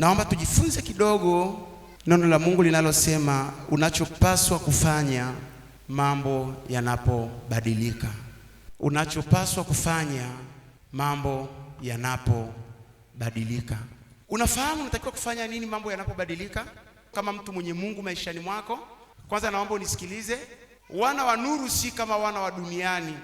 Naomba tujifunze kidogo neno la Mungu linalosema unachopaswa kufanya mambo yanapobadilika. Unachopaswa kufanya mambo yanapobadilika. Unafahamu unatakiwa kufanya nini mambo yanapobadilika? Kama mtu mwenye Mungu maishani mwako, kwanza naomba unisikilize. Wana wa nuru si kama wana wa duniani.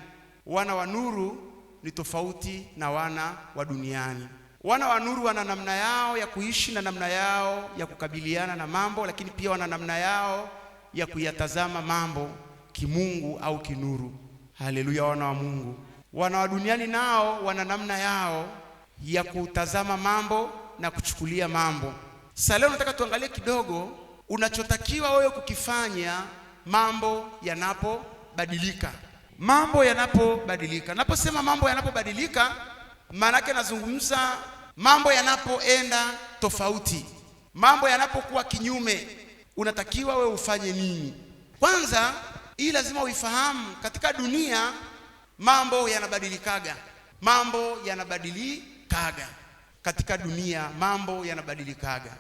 Wana wa nuru ni tofauti na wana wa duniani. Wana wa nuru wana namna yao ya kuishi na namna yao ya kukabiliana na mambo, lakini pia wana namna yao ya kuyatazama mambo kimungu au kinuru. Haleluya, wana wa Mungu. Wana wa duniani nao wana namna yao ya kutazama mambo na kuchukulia mambo. Sasa leo nataka tuangalie kidogo unachotakiwa wewe kukifanya mambo yanapobadilika. Mambo yanapobadilika. Naposema mambo yanapobadilika, maana yake nazungumza mambo yanapoenda tofauti. Mambo yanapokuwa kinyume, unatakiwa wewe ufanye nini? Kwanza, hii lazima uifahamu, katika dunia mambo yanabadilikaga. Mambo yanabadilikaga. Katika dunia mambo yanabadilikaga.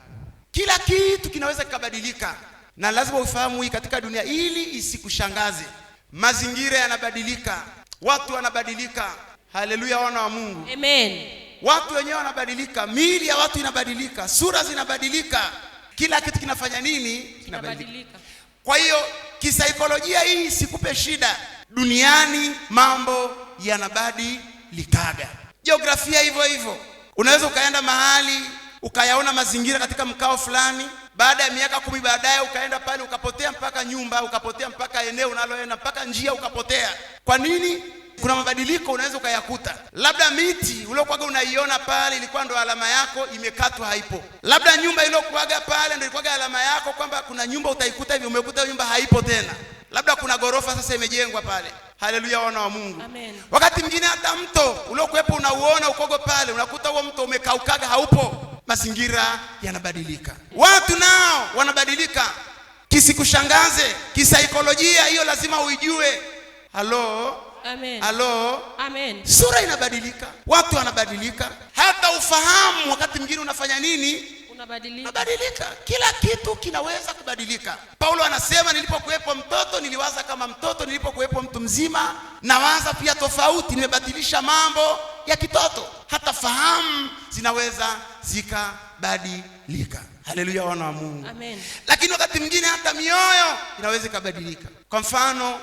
Kila kitu kinaweza kikabadilika. Na lazima ufahamu hii katika dunia ili isikushangaze. Mazingira yanabadilika, watu wanabadilika. Haleluya, wana wa Mungu. Amen. Watu wenyewe wanabadilika, miili ya watu inabadilika, sura zinabadilika. Kila kitu kinafanya nini? Kinabadilika. Kwa hiyo kisaikolojia hii isikupe shida. Duniani mambo yanabadilikaga. Jiografia hivyo hivyo. Unaweza ukaenda mahali ukayaona mazingira katika mkao fulani, baada ya miaka 10 baadaye ukaenda pale ukapotea mpaka nyumba, ukapotea mpaka eneo unaloenda, mpaka njia ukapotea. Kwa nini? Kuna mabadiliko unaweza ukayakuta. Labda miti uliokuwaga unaiona pale ilikuwa ndo alama yako, imekatwa, haipo. Labda nyumba iliyokuwaga pale ndo ilikuwaga alama yako kwamba kuna nyumba utaikuta hivi, umekuta nyumba haipo tena. Labda kuna gorofa sasa imejengwa pale. Haleluya, wana wa Mungu. Amen. Wakati mwingine hata mto uliokuepo unauona ukogo pale, unakuta huo mto umekaukaga, haupo. Mazingira yanabadilika. Watu nao wanabadilika. Kisikushangaze, kisaikolojia hiyo lazima uijue. Halo? Amen. Halo? Amen. Sura inabadilika, watu wanabadilika, hata ufahamu wakati mwingine unafanya nini? Unabadilika. Kila kitu kinaweza kubadilika. Paulo anasema nilipokuwepo mtoto niliwaza kama mtoto, nilipokuwepo mtu mzima nawaza pia tofauti, nimebadilisha mambo ya kitoto. Hata fahamu zinaweza zikabadilika. Haleluya, wana wa Mungu. Amen. Lakini wakati mwingine hata mioyo inaweza kubadilika. Kwa mfano,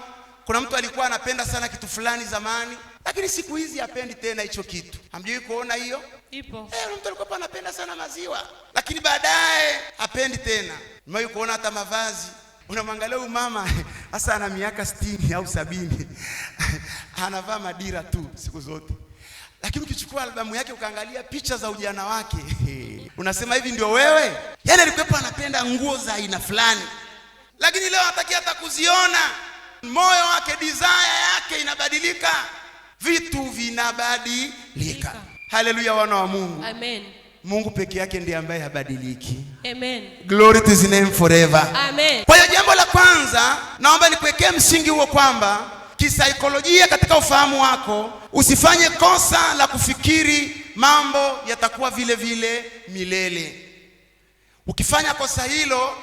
kuna mtu alikuwa anapenda sana kitu fulani zamani, lakini siku hizi hapendi tena hicho kitu. Hamjui kuona hiyo? Ipo. Mtu alikuwa anapenda sana maziwa, lakini baadaye hapendi tena. Mmewahi kuona hata mavazi? Unamwangalia huyu mama hasa ana miaka 60 au 70 anavaa madira tu siku zote. Lakini ukichukua albamu yake ukaangalia picha za ujana wake unasema hivi ndio wewe? Yaani alikuwa anapenda nguo za aina fulani, lakini leo hataki hata kuziona. Moyo wake, desire yake inabadilika. Vitu vinabadilika. Haleluya, wana wa Mungu. Amen. Mungu peke yake ndiye ambaye habadiliki. Amen. Glory to his name forever. Amen. Kwa hiyo jambo la kwanza naomba nikuwekee msingi huo kwamba kisaikolojia katika ufahamu wako usifanye kosa la kufikiri mambo yatakuwa vile vile milele. Ukifanya kosa hilo,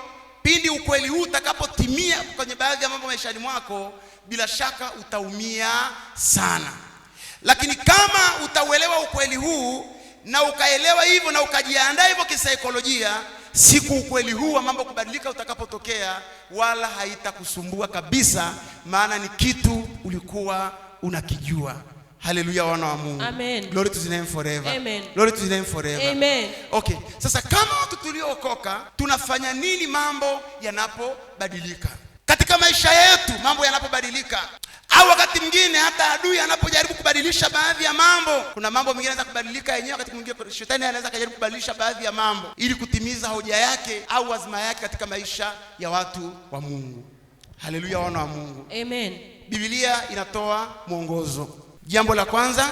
pindi ukweli huu utakapotimia kwenye baadhi ya mambo maishani mwako, bila shaka utaumia sana. Lakini kama utauelewa ukweli huu na ukaelewa hivyo na ukajiandaa hivyo kisaikolojia, siku ukweli huu wa mambo kubadilika utakapotokea, wala haitakusumbua kabisa, maana ni kitu ulikuwa unakijua. Haleluya, wana wa Mungu. Amen. Glory to his name forever. Amen. Glory to his name forever. Amen. Okay, sasa kama watu tuliookoka tunafanya nini mambo yanapobadilika? Katika maisha yetu mambo yanapobadilika, au wakati mwingine hata adui anapojaribu kubadilisha baadhi ya mambo. Kuna mambo mengine yanaweza kubadilika yenyewe, wakati mwingine shetani anaweza kujaribu kubadilisha baadhi ya mambo ili kutimiza hoja yake au azma yake katika maisha ya watu wa Mungu. Haleluya, wana wa Mungu. Amen. Biblia inatoa mwongozo. Jambo la kwanza,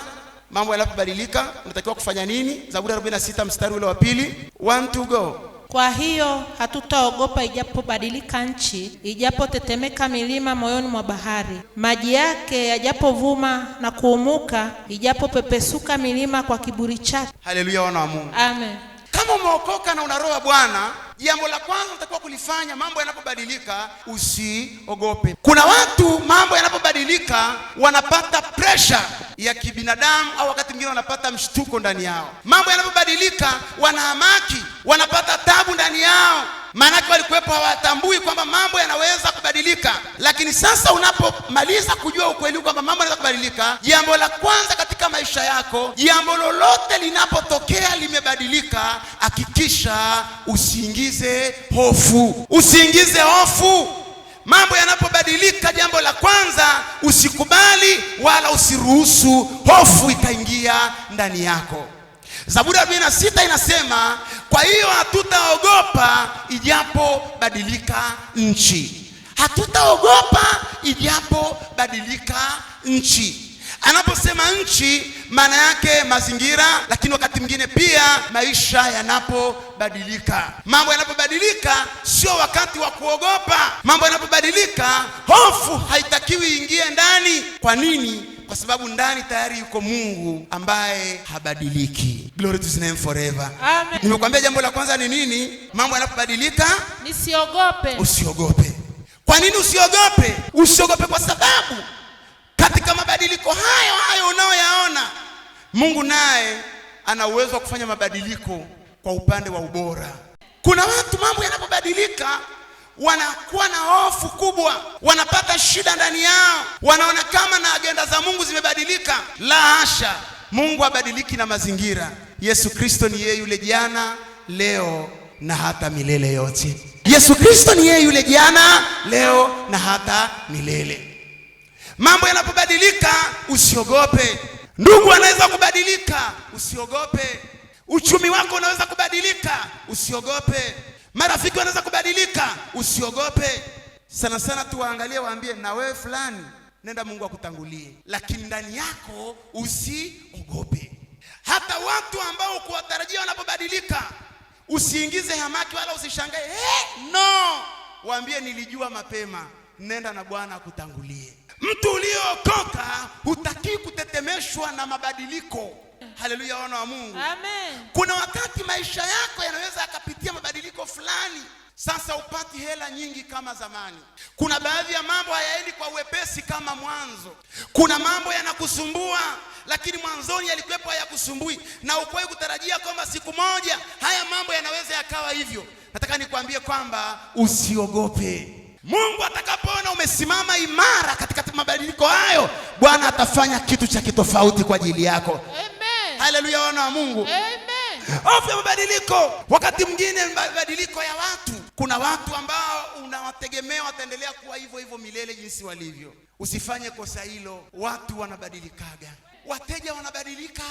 mambo yanapobadilika unatakiwa kufanya nini? Zaburi 46 mstari ule wa 2. 1 to go. Kwa hiyo hatutaogopa ijapobadilika nchi, ijapotetemeka milima moyoni mwa bahari. Maji yake yajapovuma na kuumuka, ijapopepesuka milima kwa kiburi chake. Haleluya, wana wa Mungu. Amen. Kama kama umeokoka na una roho ya Bwana, jambo la kwanza unatakiwa kulifanya mambo yanapobadilika, usiogope. Kuna watu mambo yanapobadilika wanapata pressure ya kibinadamu, au wakati mwingine wanapata mshtuko ndani yao. Mambo yanapobadilika wanahamaki, wanapata tabu ndani yao. Maanake walikuwepo hawatambui kwamba mambo yanaweza kubadilika. Lakini sasa unapomaliza kujua ukweli kwamba mambo yanaweza kubadilika, jambo la kwanza katika maisha yako, jambo lolote linapotokea limebadilika, hakikisha usiingize hofu. Usiingize hofu. Mambo yanapobadilika, jambo la kwanza, usikubali wala usiruhusu hofu ikaingia ndani yako. Zaburi 46 inasema, kwa hiyo hatutaogopa ijapo badilika nchi. Hatutaogopa ijapo badilika nchi. Anaposema nchi, maana yake mazingira, lakini wakati mwingine pia maisha yanapobadilika. Mambo yanapobadilika sio wakati wa kuogopa. Mambo yanapobadilika, hofu haitakiwi ingie ndani. Kwa nini? Kwa sababu ndani tayari yuko Mungu ambaye habadiliki. Glory to his name forever. Amen. Nimekwambia jambo la kwanza ni nini? Mambo yanapobadilika, nisiogope. Usiogope. Kwa nini usiogope? Usiogope kwa sababu katika mabadiliko hayo unayoyaona, Mungu naye ana uwezo wa kufanya mabadiliko kwa upande wa ubora. Kuna watu mambo yanapobadilika wanakuwa na hofu kubwa, wanapata shida ndani yao, wanaona kama na agenda za Mungu zimebadilika. La hasha, Mungu habadiliki na mazingira. Yesu Kristo ni yeye yule jana, leo na hata milele yote. Yesu Kristo ni yeye yule jana, leo na hata milele. Mambo yanapobadilika, usiogope. Ndugu anaweza kubadilika, usiogope. Uchumi wako unaweza kubadilika, usiogope. Marafiki wanaweza kubadilika, usiogope. Sana sana tuwaangalie, waambie na wewe fulani, nenda Mungu akutangulie. Lakini ndani yako usiogope. Hata watu ambao kuwatarajia wanapobadilika, usiingize hamaki wala usishangae. No, waambie nilijua mapema, nenda na Bwana akutangulie. Mtu uliokoka hutaki kutetemeshwa na mabadiliko. Haleluya, wana wa Mungu. Amen. Kuna wakati maisha yako yanaweza yakapitia mabadiliko fulani. Sasa upati hela nyingi kama zamani. Kuna baadhi ya mambo hayaendi kwa uwepesi kama mwanzo. Kuna mambo yanakusumbua, lakini mwanzoni yalikuwepo hayakusumbui, na ukweli kutarajia kwamba siku moja haya mambo yanaweza yakawa hivyo. Nataka nikwambie kwamba usiogope. Mungu atakapoona umesimama imara katika mabadiliko hayo, Bwana atafanya kitu cha kitofauti kwa ajili yako. Amen. Haleluya, wana wa Mungu. Amen. Hofu ya mabadiliko. Wakati mwingine mabadiliko ya watu, kuna watu ambao unawategemea wataendelea kuwa hivyo hivyo milele jinsi walivyo. Usifanye kosa hilo. Watu wanabadilikaga, wateja wanabadilika.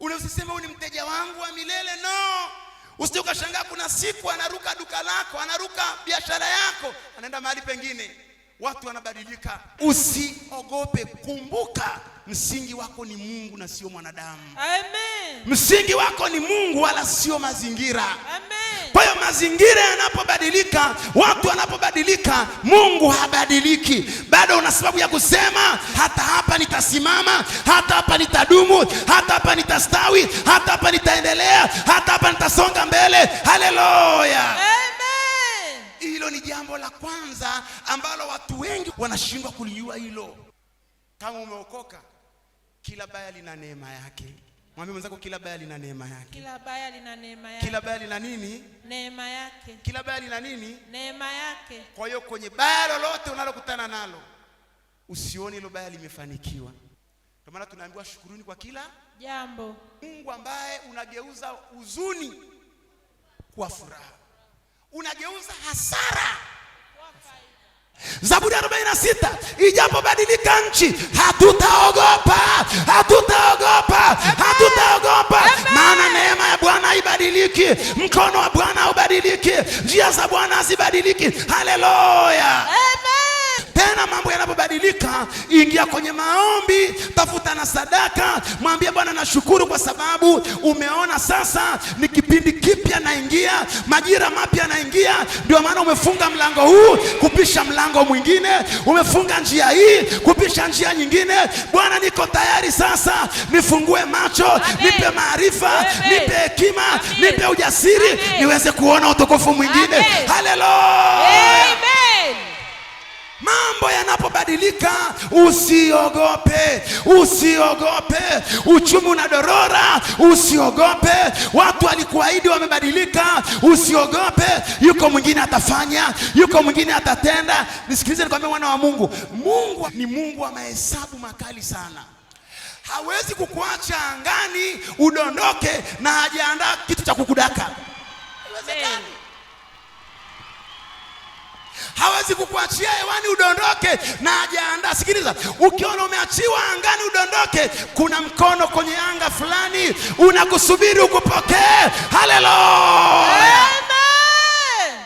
Usiseme huyu ni mteja wangu wa milele. No. Usije ukashangaa kuna siku anaruka duka lako, anaruka biashara yako, anaenda mahali pengine. Watu wanabadilika. Usiogope. Kumbuka msingi wako ni Mungu na sio mwanadamu. Amen. Msingi wako ni Mungu wala sio mazingira. Amen. Kwa hiyo mazingira yanapobadilika, watu wanapobadilika, Mungu habadiliki. Bado una sababu ya kusema hata hapa nitasimama, hata hapa nitadumu, hata hapa nitastawi, hata hapa nitaendelea, hata hapa nitasonga mbele. Haleluya. Amen. Hilo ni jambo la kwanza ambalo watu wengi wanashindwa kulijua hilo. Kama umeokoka, kila baya lina neema yake. Mwambie mwenzako kila baya lina neema yake. Kila baya lina neema yake. Kila baya lina nini? Neema yake. Kila baya lina nini? Neema yake. Kwa hiyo kwenye baya lolote unalokutana nalo, usione hilo baya limefanikiwa. Kwa maana tunaambiwa shukuruni kwa kila jambo. Mungu ambaye unageuza huzuni kuwa furaha, unageuza hasara. Zaburi 46, ijapo badilika nchi, hatutaogopa. Hatutaogopa. Hatutaogopa. Maana neema ya Bwana haibadiliki, mkono wa Bwana haubadiliki, njia za Bwana hazibadiliki. Haleluya. Amen. Tena mambo yanapobadilika yanapobadilika, ingia kwenye maombi, tafuta na sadaka, mwambie Bwana nashukuru kwa sababu umeona sasa ni kipindi kipya naingia, majira mapya naingia, ndio maana umefunga mlango huu kupisha mlango mwingine, umefunga njia hii kupisha njia nyingine. Bwana niko tayari sasa, nifungue macho, amen, nipe maarifa, nipe hekima, nipe ujasiri, niweze kuona utukufu mwingine. Haleluya, amen. Mambo yanapobadilika usiogope, usiogope. Uchumi unadorora, usiogope. Watu walikuahidi wamebadilika, usiogope. Yuko mwingine atafanya, yuko mwingine atatenda. Nisikilize nikwambie, wana wa Mungu, Mungu ni Mungu wa mahesabu makali sana. Hawezi kukuacha angani udondoke na hajaandaa kitu cha kukudaka. Haiwezekani. Hawezi kukuachia hewani udondoke na hajaandaa. Sikiliza, ukiona umeachiwa angani udondoke, kuna mkono kwenye anga fulani unakusubiri ukupokee. Haleluya, amen.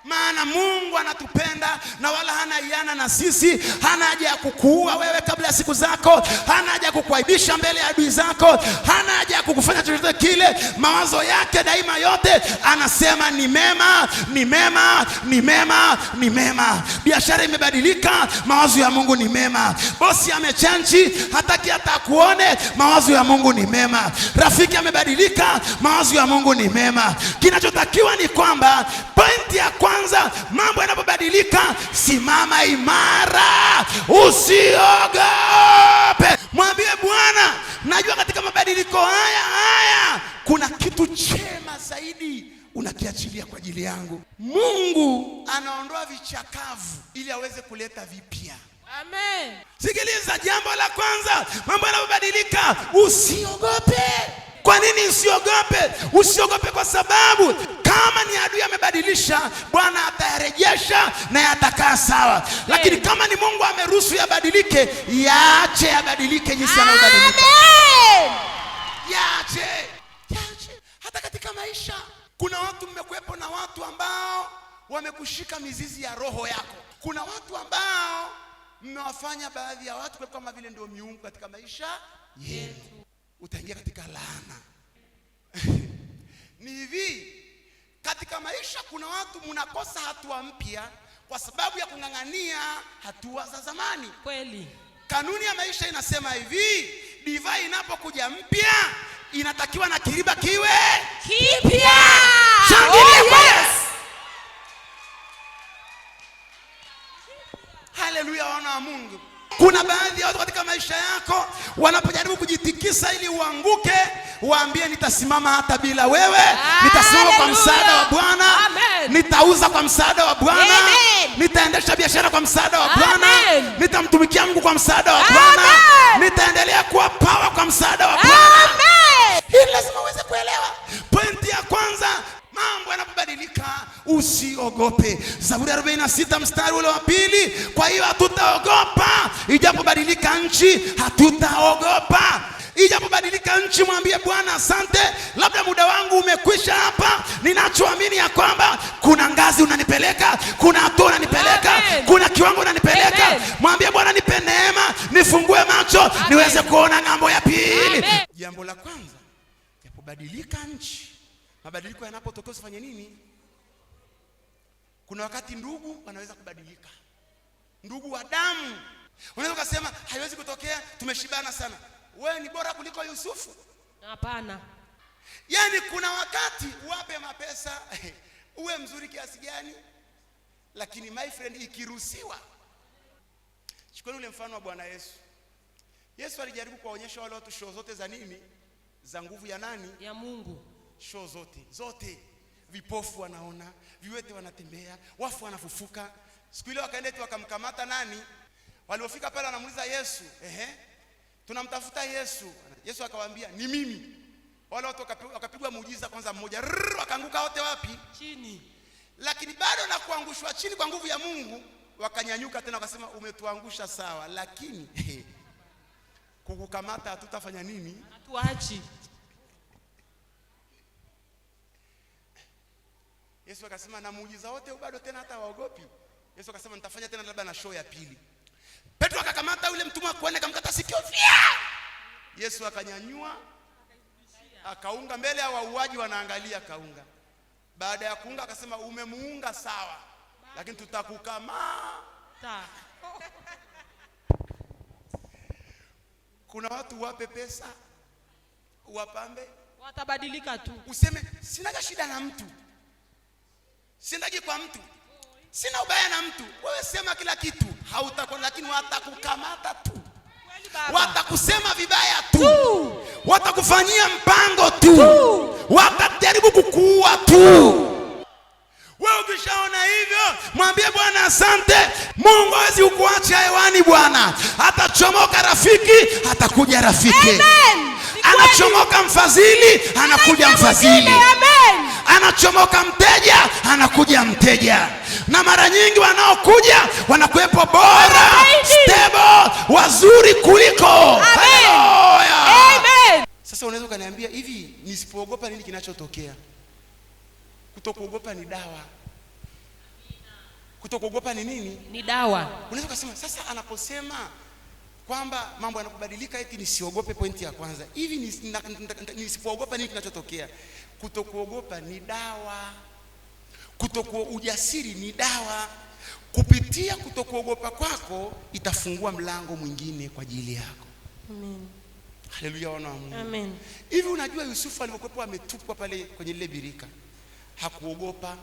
Maana Mungu anatupenda na wala hana hiana na sisi. Hana haja ya kukuua wewe kabla ya siku zako, hana haja ya kukuaibisha mbele ya adui zako, hana haja ya kukufanya chochote kile. Mawazo yake daima yote anasema ni mema, ni mema, ni mema, ni mema. Biashara imebadilika, mawazo ya Mungu ni mema. Bosi amechange, hataki hata kuone, mawazo ya Mungu ni mema. Rafiki amebadilika, mawazo ya Mungu ni mema. Kinachotakiwa ni kwamba pointi ya kwanza, mambo yanapobadilika, simama imara, usiogope. Mwambie Bwana, najua katika mabadiliko haya kuna kitu chema zaidi unakiachilia kwa ajili yangu. Mungu anaondoa vichakavu ili aweze kuleta vipya. Amen. Sikiliza, jambo la kwanza, mambo yanapobadilika usiogope. Kwa nini usiogope? Usiogope kwa sababu kama ni adui amebadilisha, Bwana atayarejesha na yatakaa sawa. Lakini kama ni Mungu ameruhusu yabadilike, yaache yabadilike jinsi yanavyobadilika. Amen. Yaache. Hata katika maisha kuna watu, mmekuepo na watu ambao wamekushika mizizi ya roho yako. Kuna watu ambao mmewafanya baadhi ya watu kama vile ndio miungu katika maisha yetu. Utaingia katika laana. Ni hivi, katika maisha kuna watu mnakosa hatua mpya kwa sababu ya kung'ang'ania hatua za zamani. Kweli. Kanuni ya maisha inasema hivi, divai inapokuja mpya inatakiwa na kiriba kiwe kipya. Shangilia kwa Yesu. Haleluya, wana wa Mungu. Kuna baadhi ya watu katika maisha yako wanapojaribu kujitikisa ili uanguke, waambie nitasimama hata bila wewe. Nitasimama kwa msaada wa Bwana. Nitauza kwa msaada wa Bwana. Nitaendesha biashara kwa msaada wa Bwana. Nitamtumikia Mungu kwa msaada wa Bwana. Nitaendelea kuwa power kwa msaada wa Bwana. Hii lazima uweze kuelewa. Pointi ya kwanza, mambo yanapobadilika usiogope. Zaburi 46 mstari ule wa 2, kwa hiyo hatutaogopa ijapobadilika nchi, hatutaogopa ijapobadilika nchi. Mwambie Bwana asante, labda muda wangu umekwisha hapa, ninachoamini ya kwamba kuna ngazi unanipeleka, kuna hatua unanipeleka, kuna kiwango unanipeleka. Mwambie Bwana nipe neema, nifungue macho, niweze kuona ng'ambo ya pili. Jambo la kwanza, yapobadilika nchi, mabadiliko yanapotokea usifanye nini? Kuna wakati ndugu wanaweza kubadilika. Ndugu wa damu. Unaweza kusema haiwezi kutokea, tumeshibana sana. Wewe ni bora kuliko Yusufu? Hapana. Yaani kuna wakati uwape mapesa, uwe mzuri kiasi gani, lakini my friend ikiruhusiwa. Chukua ule mfano wa Bwana Yesu. Yesu alijaribu kuwaonyesha wale watu show zote za nini? Za nguvu ya nani? Ya Mungu. Show zote. Vipofu wanaona, viwete wanatembea, wafu wanafufuka. Siku ile wakaenda wakamkamata nani? Walipofika pale wanamuuliza Yesu, tunamtafuta Yesu. Yesu akawaambia ni mimi. Wale watu wakapigwa muujiza kwanza mmoja, wakaanguka wote wapi? Chini. Lakini bado na kuangushwa chini kwa nguvu ya Mungu, wakanyanyuka tena wakasema umetuangusha sawa, lakini kukukamata hatutafanya nini? Hatuachi. Yesu akasema na muujiza wote bado tena hata waogopi. Yesu akasema nitafanya tena labda na show ya pili. Petro akakamata yule mtumwa kuone, akamkata sikio. Yesu akanyanyua, akaunga mbele ya wauaji wanaangalia, kaunga. Baada ya kuunga akasema, umemuunga sawa, lakini tutakukamata. Kuna watu wape pesa, wapambe, watabadilika tu. Useme sina shida na mtu, sindagi kwa mtu, sina ubaya na mtu. Wewe sema kila kitu, hautakuwa, lakini watakukamata tu. Watakusema vibaya tu. Watakufanyia mpango tu. Watajaribu kukuua tu. Wewe ukishaona hivyo, mwambie Bwana asante. Mungu hawezi kukuacha hewani Bwana. Atachomoka rafiki, atakuja rafiki. Amen. Anachomoka mfadhili, anakuja mfadhili. Amen. Anachomoka mteja, anakuja mteja. Na mara nyingi wanaokuja wanakuwepo bora, stable, wazuri kuliko. Haleluya. Amen. Sasa unaweza ukaniambia hivi, nisipoogopa nini kinachotokea? Kutokuogopa ni dawa. Kutokuogopa ni nini? Ni dawa. Unaweza kusema sasa anaposema kwamba mambo yanakubadilika eti nisiogope, pointi ya kwanza. Hivi nisipoogopa nini kinachotokea? Kutokuogopa ni dawa. Ujasiri ni dawa. Kupitia kutokuogopa kwako itafungua mlango mwingine kwa ajili yako. Amen. Haleluya, wana wa Mungu. Amen. Hivi unajua Yusufu alipokuwa ametupwa pale kwenye ile birika, hakuogopa.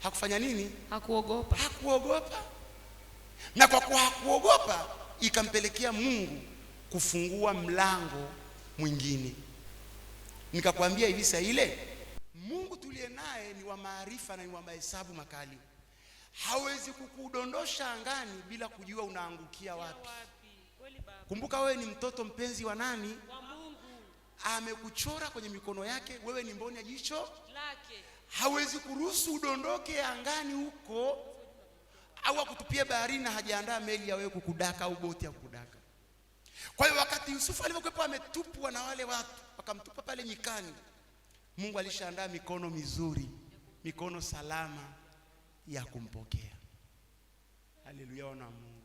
Hakufanya nini? Hakuogopa. Hakuogopa. Na kwa kuwa hakuogopa, ikampelekea Mungu kufungua mlango mwingine. Nikakwambia hivi saa ile, Mungu tuliye naye ni wa maarifa na ni wa mahesabu makali. Hawezi kukudondosha angani bila kujua unaangukia wapi. Kumbuka wewe ni mtoto mpenzi wa nani? Wa Mungu. Amekuchora kwenye mikono yake, wewe ni mboni ya jicho lake. Hawezi kuruhusu udondoke angani huko au akutupie baharini na hajaandaa meli ya wewe kukudaka au boti ya kukudaka. Kwa hiyo wakati Yusufu alipokuwa ametupwa na wale watu, wakamtupa pale nyikani, Mungu alishaandaa mikono mizuri, mikono salama ya kumpokea. Haleluya, wana Mungu.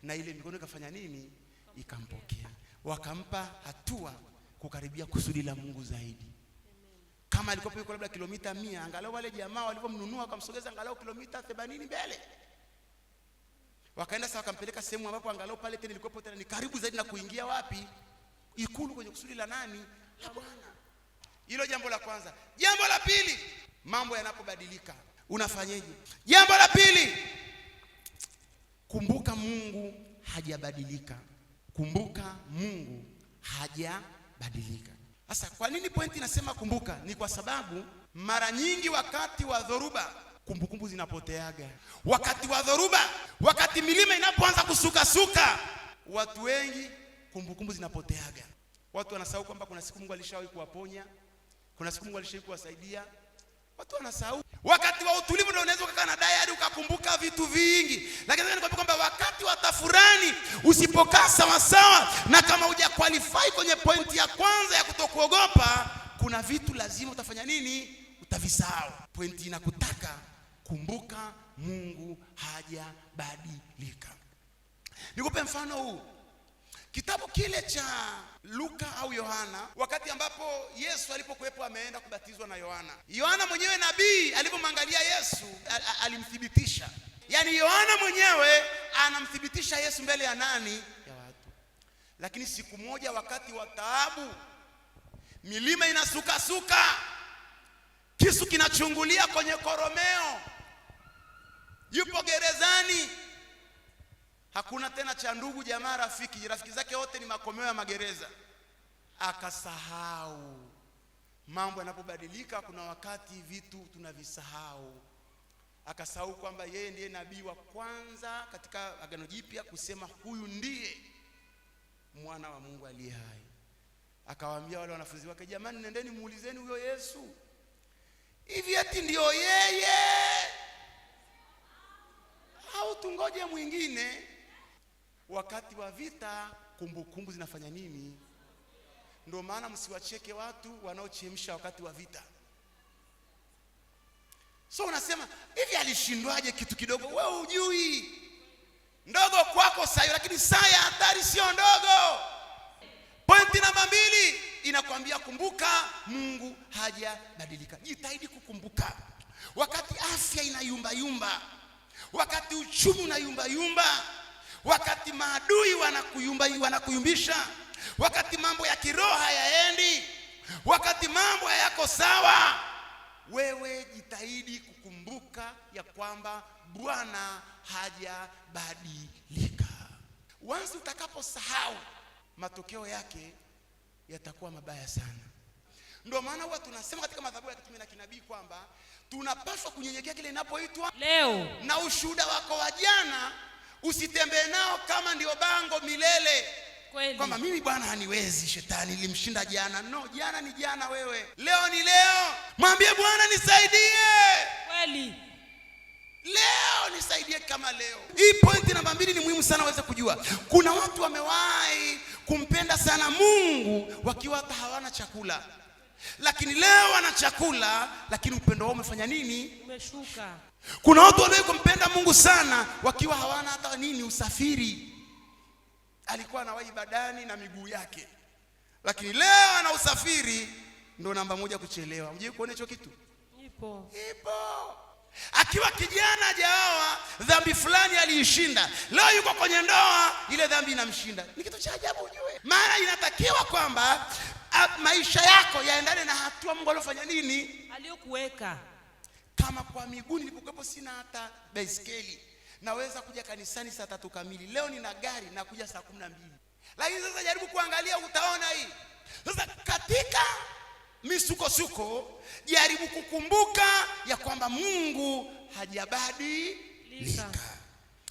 Na ile mikono ikafanya nini? Ikampokea. Wakampa hatua kukaribia kusudi la Mungu zaidi. Kama alikuwa yuko labda kilomita 100, angalau wale jamaa walipomnunua wakamsogeza angalau kilomita 80 mbele. Wakaenda sasa wakampeleka sehemu ambapo angalau pale tena ilikuwa tena ni karibu zaidi na kuingia wapi? Ikulu, kwenye kusudi la nani? La Bwana. Hilo jambo la kwanza. Jambo la pili, mambo yanapobadilika unafanyaje? Jambo la pili, kumbuka Mungu hajabadilika. Kumbuka Mungu hajabadilika. Sasa kwa nini pointi nasema kumbuka? Ni kwa sababu mara nyingi wakati wa dhoruba kumbukumbu zinapoteaga. Wakati wa dhoruba, wakati milima inapoanza kusuka, watu wengi kumbukumbu zinapoteaga. Watu wanasahau kwamba kuna siku Mungu alishawahi kuwaponya, kuna siku Mungu alishawahi kuwasaidia. Watu wanasahau. Wakati wa utulivu ndio unaweza kukaa na diary ukakumbuka vitu vingi. Lakini nikwambia kwamba wakati wa tafurani usipokaa sawa sawa, na kama huja qualify kwenye pointi ya kwanza ya kutokuogopa, kuna vitu lazima utafanya nini? Utavisahau. Pointi inakutaka kumbuka Mungu hajabadilika. Nikupe mfano huu. Kitabu kile cha Luka au Yohana, wakati ambapo Yesu alipokuwepo ameenda kubatizwa na Yohana. Yohana mwenyewe nabii alipomwangalia Yesu alimthibitisha. Yaani Yohana mwenyewe anamthibitisha Yesu mbele ya nani? Ya watu. Lakini siku moja wakati wa taabu, milima inasuka, kisu kinachungulia kwenye koromeo, yupo gerezani, hakuna tena cha ndugu jamaa rafiki zake wote ni makomeo ya magereza. Akasahau. Mambo yanapobadilika kuna wakati vitu tunavisahau. Akasahau kwamba yeye ndiye nabii wa kwanza katika Agano Jipya kusema huyu ndiye mwana wa Mungu aliye hai. Akawaambia wale wanafunzi wake, jamani, nendeni muulizeni huyo Yesu, hivi eti ndio yeye au tungoje mwingine? Wakati wa vita kumbukumbu zinafanya nini? Ndio maana msiwacheke watu wanaochemsha wakati wa vita. So unasema hivi alishindwaje kitu kidogo? Wewe hujui. ndogo kwako sasa, lakini saa ya hatari sio ndogo. Pointi namba 2 inakwambia kumbuka, Mungu hajabadilika. Jitahidi kukumbuka. Wakati afya inayumba yumba, wakati uchumi unayumba yumba, wakati maadui wanakuyumbisha, wakati mambo ya kiroho hayaendi, wakati mambo hayako sawa, wewe jitahidi kukumbuka ya kwamba Bwana hajabadilika. Once utakaposahau, matokeo yake yatakuwa mabaya sana. Ndio maana huwa tunasema katika madhabahu ya kitume na kinabii kwamba tunapaswa kunyenyekea kile inapoitwa leo. Na ushuhuda wako wa jana usitembee nao kama ndio bango milele. Kweli. Kwamba mimi Bwana haniwezi, shetani nilimshinda jana. No, jana ni jana wewe. Leo ni leo. Mwambie Bwana nisaidie. Kweli. Leo nisaidie kama leo. Hii pointi namba 2 ni muhimu sana uweze kujua. Kuna watu wamewahi kumpenda sana Mungu wakiwa hata hawana chakula. Lakini leo wana chakula, lakini upendo wao umefanya nini? Umeshuka. Kuna watu wanaowahi kumpenda Mungu sana wakiwa hawana hata nini, usafiri. Alikuwa anawahi ibadani na miguu yake, lakini leo ana usafiri, ndo namba 1 kuchelewa. Unajui kuona hicho kitu? Ipo. Akiwa kijana hajaoa, dhambi fulani aliishinda, leo yuko kwenye ndoa, ile dhambi inamshinda. Ni kitu cha ajabu ujue. Maana inatakiwa kwamba maisha yako yaendane na hatua Mungu aliyofanya nini? Aliyokuweka. Kama kwa miguu nilipokuwepo sina hata baiskeli, naweza kuja kanisani saa 3 kamili. Leo nina gari na kuja saa 12. Lakini sasa jaribu kuangalia, utaona hii. Sasa katika misukosuko jaribu kukumbuka ya kwamba Mungu hajabadilika.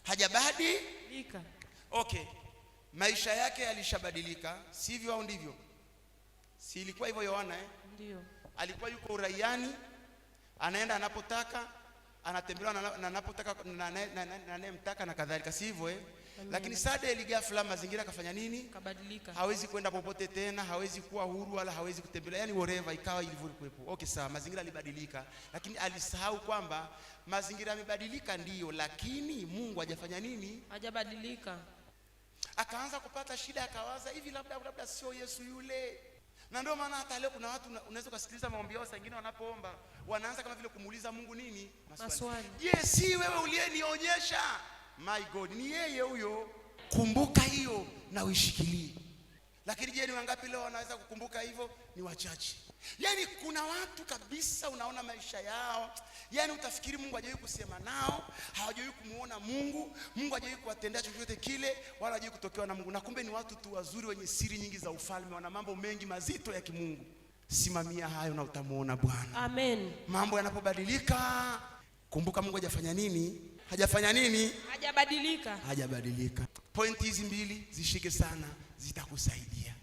Hajabadilika. Okay. Maisha yake yalishabadilika, sivyo au ndivyo? Si ilikuwa hivyo Yohana Ndio. Alikuwa yuko uraiani, anaenda anapotaka, anatembelewa na anapotaka na anayemtaka na kadhalika, si hivyo Lakini sade ghafla mazingira kafanya nini? Kabadilika. Hawezi kwenda popote tena, hawezi kuwa huru wala hawezi kutembelea, yani whatever ikawa ilivyokuwepo. Okay, sawa, mazingira yalibadilika, lakini alisahau kwamba mazingira yamebadilika ndio, lakini Mungu hajafanya nini? Hajabadilika. Akaanza kupata shida, akawaza hivi labda sio Yesu yule. Na ndio maana hata leo kuna watu unaweza kusikiliza maombi yao, saa nyingine wanapoomba wanaanza kama vile kumuuliza Mungu nini? Maswali. Yes, si wewe uliyenionyesha. My God, ni yeye huyo. Kumbuka hiyo na uishikilie. Lakini je, ni wangapi leo wanaweza kukumbuka hivyo? Ni wachache. Yani kuna watu kabisa unaona maisha yao, yani utafikiri Mungu hajawahi kusema nao, hawajawahi kumuona Mungu, Mungu hajawahi kuwatendea chochote kile, wala hajawahi kutokewa na Mungu. Na kumbe ni watu tu wazuri wenye siri nyingi za ufalme, wana mambo mengi mazito ya kimungu. Simamia hayo na utamuona Bwana. Amen. Mambo yanapobadilika, kumbuka Mungu hajafanya nini? Hajafanya nini? Hajabadilika. Hajabadilika. Pointi hizi 2 zishike sana, zitakusaidia.